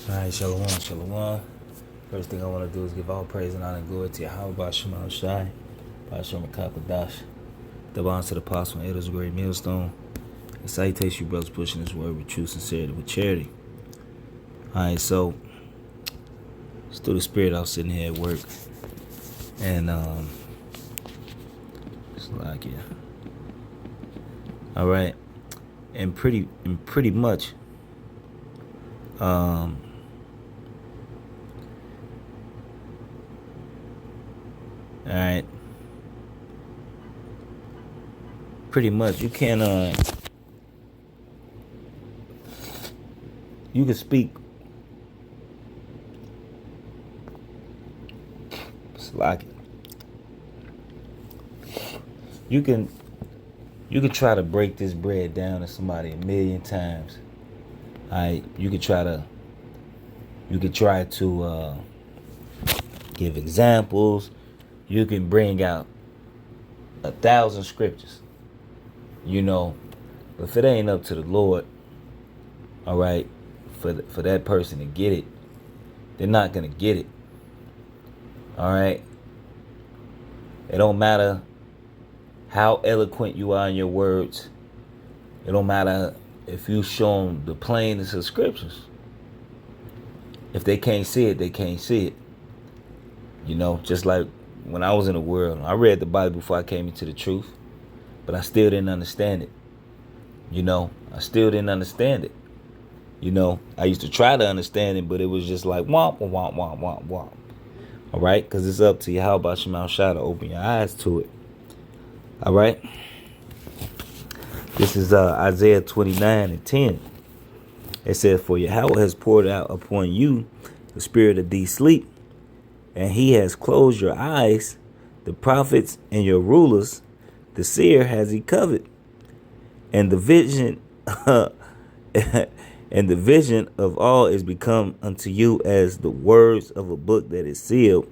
Alright, shalom, shalom. First thing I want to do is give all praise and honor and glory to Yahweh Shema Shai, Bashar Makakadash, the bonds to the apostle and elders of great millstone. And salutations, you brothers, pushing this word with true sincerity, with charity. Alright, so it's through the spirit I was sitting here at work, and it's like alright, and pretty much alright, pretty much you can you can speak like you can try to break this bread down to somebody a million times. Alright, you could try to give examples. You can bring out 1,000 scriptures, but if it ain't up to the Lord, all right, for that person to get it, they're not gonna get it. All right, it don't matter how eloquent you are in your words. It don't matter if you show them the plainest of scriptures. If they can't see it, they can't see it. Just like when I was in the world, I read the Bible before I came into the truth, but I still didn't understand it. I still didn't understand it. I used to try to understand it, but it was just like womp, womp, womp, womp, womp. All right, because it's up to you. How about Shema Shai to open your eyes to it? All right. This is Isaiah 29:10. It says, "For Yahweh has poured out upon you the spirit of deep sleep, and he has closed your eyes, the prophets and your rulers, the seer has he covered, and the vision and the vision of all is become unto you as the words of a book that is sealed,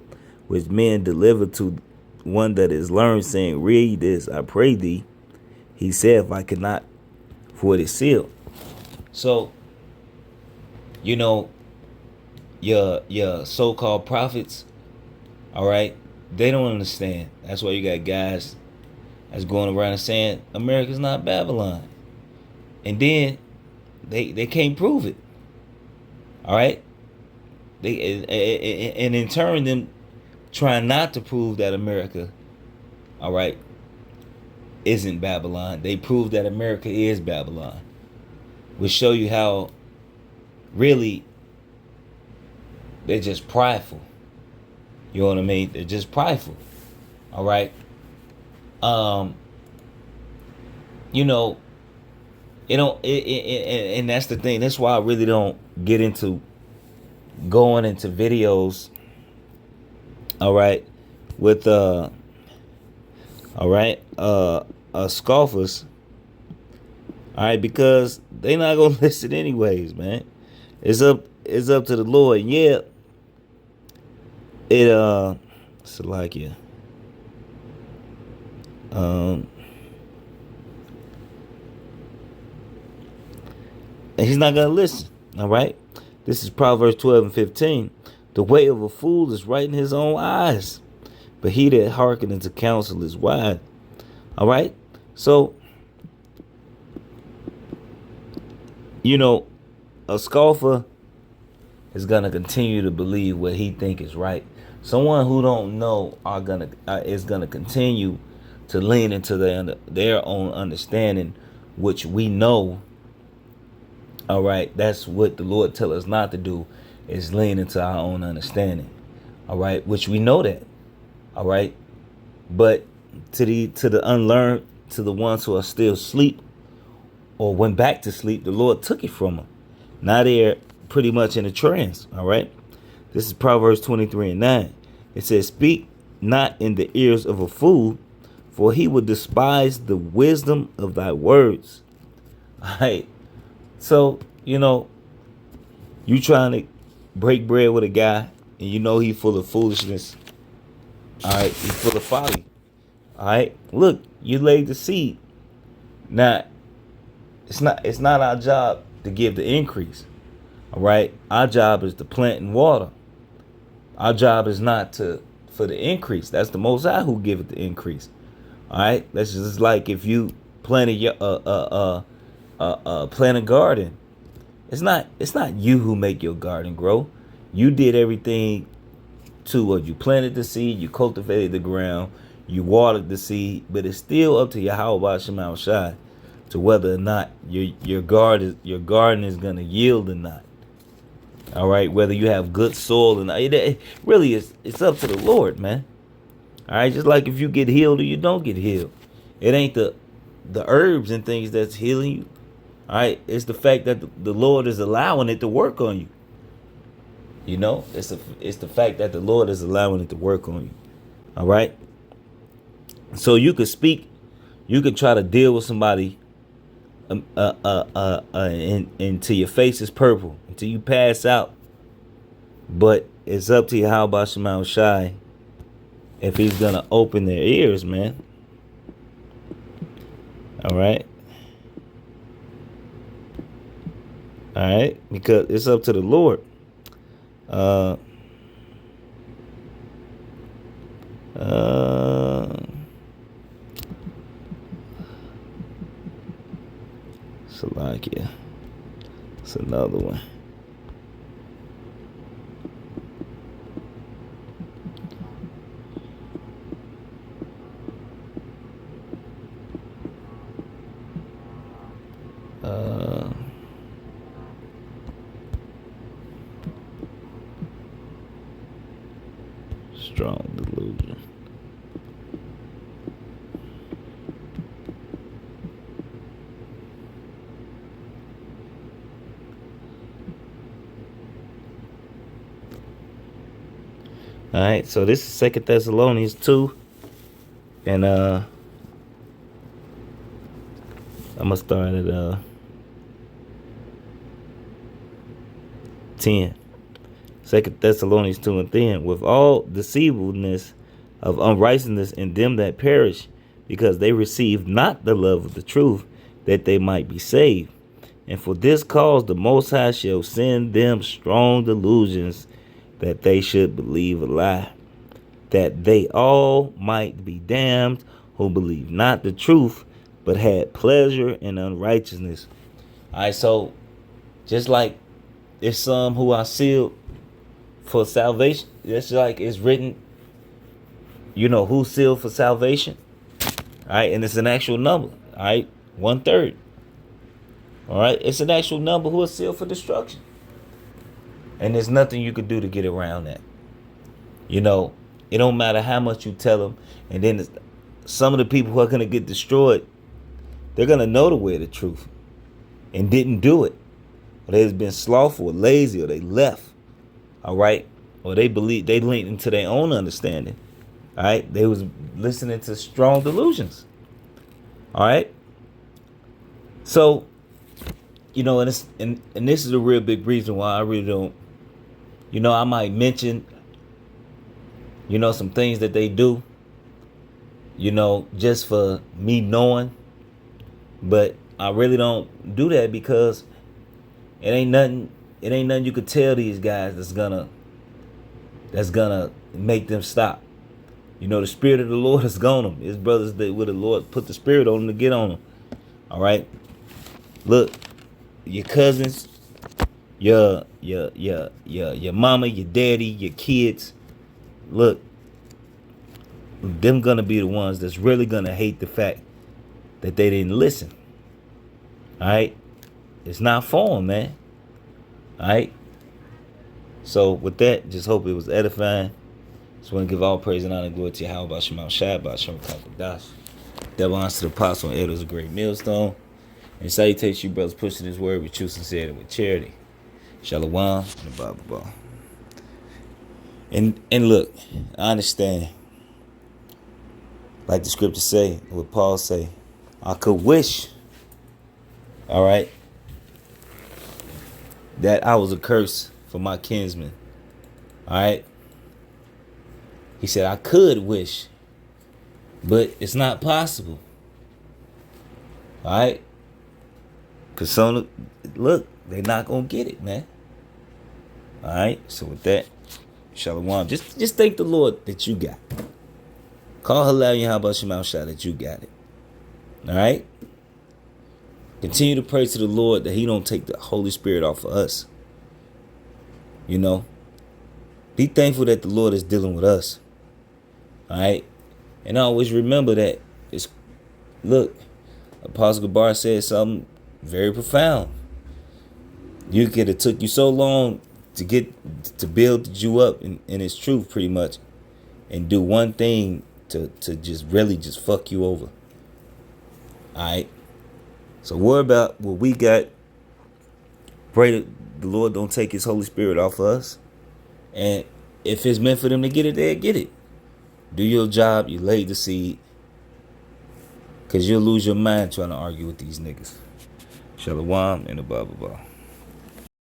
which men deliver to one that is learned, saying, Read this, I pray thee. He said, if I cannot, for it is sealed." So, your so-called prophets, all right, they don't understand. That's why you got guys that's going around and saying America's not Babylon, and then they can't prove it. All right, and in turn them trying not to prove that America, all right, isn't Babylon. They prove that America is Babylon. We'll show you how really they're just prideful. You know what I mean? They're just prideful. All right. And that's the thing. That's why I really don't get into going into videos. All right, with scoffers. All right, because they not gonna listen anyways, man. It's up to the Lord. Yeah, it's like and he's not gonna listen. All right, this is Proverbs 12:15. The way of a fool is right in his own eyes, but he that hearkeneth to counsel is wise. All right, so a scoffer is gonna continue to believe what he think is right. Someone who don't know is gonna continue to lean into their own understanding, which we know. All right, that's what the Lord tell us not to do, is lean into our own understanding. All right, which we know that. All right, but to the unlearned, to the ones who are still asleep or went back to sleep, the Lord took it from them. Now they're pretty much in a trance. All right, this is Proverbs 23:9. It says, "Speak not in the ears of a fool, for he will despise the wisdom of thy words." All right, so you trying to break bread with a guy, and he full of foolishness. All right, he's full of folly. All right, look, you laid the seed. Now, it's not our job to give the increase. All right. Our job is to plant and water. Our job is not to for the increase. That's the Most High who give it the increase. All right. That's just like if you plant plant a garden. It's not you who make your garden grow. You did everything to or you planted the seed, you cultivated the ground, you watered the seed, but it's still up to Yahweh Shema Shai to whether or not your garden is gonna yield or not. All right, whether you have good soil and it really is, it's up to the Lord, man. All right, just like if you get healed or you don't get healed, it ain't the herbs and things that's healing you. All right, it's the fact that the Lord is allowing it to work on you. You know, it's the fact that the Lord is allowing it to work on you. All right, so you could speak, you could try to deal with somebody, until your face is purple, until you pass out. But it's up to you how about Shema Shai if he's gonna open their ears, man. All right. All right, because it's up to the Lord. Uh, Salakia. It's another one. Strong delusion. All right, so this is 2 Thessalonians 2, and I'm gonna start at 10. 2 Thessalonians 2 and 10. With all deceivableness of unrighteousness in them that perish, because they receive not the love of the truth, that they might be saved. And for this cause the Most High shall send them strong delusions, that they should believe a lie, that they all might be damned who believe not the truth, but had pleasure in unrighteousness. All right, so just like there's some who are sealed for salvation, just like it's written, you know, who's sealed for salvation. All right, and it's an actual number. All right, 1/3. All right, it's an actual number who is sealed for destruction. And there's nothing you could do to get around that. You know, it don't matter how much you tell them. And then some of the people who are going to get destroyed, they're going to know the way of the truth and didn't do it. Or they've been slothful or lazy, or they left. All right. Or they believe they leaned into their own understanding. All right. They was listening to strong delusions. All right. So, you know, and this is a real big reason why I really don't. You know, I might mention, you know, some things that they do, you know, just for me knowing. But I really don't do that because it ain't nothing you could tell these guys that's gonna make them stop. You know, the spirit of the Lord has gone them. His brothers that with the Lord put the spirit on them to get on them. All right. Look, your cousins, your mama, your daddy, your kids. Look, them gonna be the ones that's really gonna hate the fact that they didn't listen. All right, it's not for them, man. All right. So with that, just hope it was edifying. Just want to give all praise and honor and glory to Yahweh by Shema Shai by Shem Kakadash. Devil honors to the apostle and elders, a great millstone. And salutations you brothers pushing this word with true sincerity and with charity. Shalom and the Bible. And look, I understand. Like the scripture say, what Paul say, I could wish, all right, that I was a curse for my kinsmen. All right. He said I could wish, but it's not possible. All right. Because look, they're not going to get it, man. All right. So with that, Shalom. Just thank the Lord that you got it. Call Halal Yahweh Shema Shah that you got it. All right. Continue to pray to the Lord that He don't take the Holy Spirit off of us. You know. Be thankful that the Lord is dealing with us. All right. And always remember that look, Apostle Gabar said something very profound. You could have took you so long to build you up in its truth, pretty much, and do one thing to just really just fuck you over. Alright. So worry about what we got. Pray that the Lord don't take His Holy Spirit off of us. And if it's meant for them to get it, they'll get it. Do your job, you laid the seed. Cause you'll lose your mind trying to argue with these niggas. Shalom and a blah blah blah.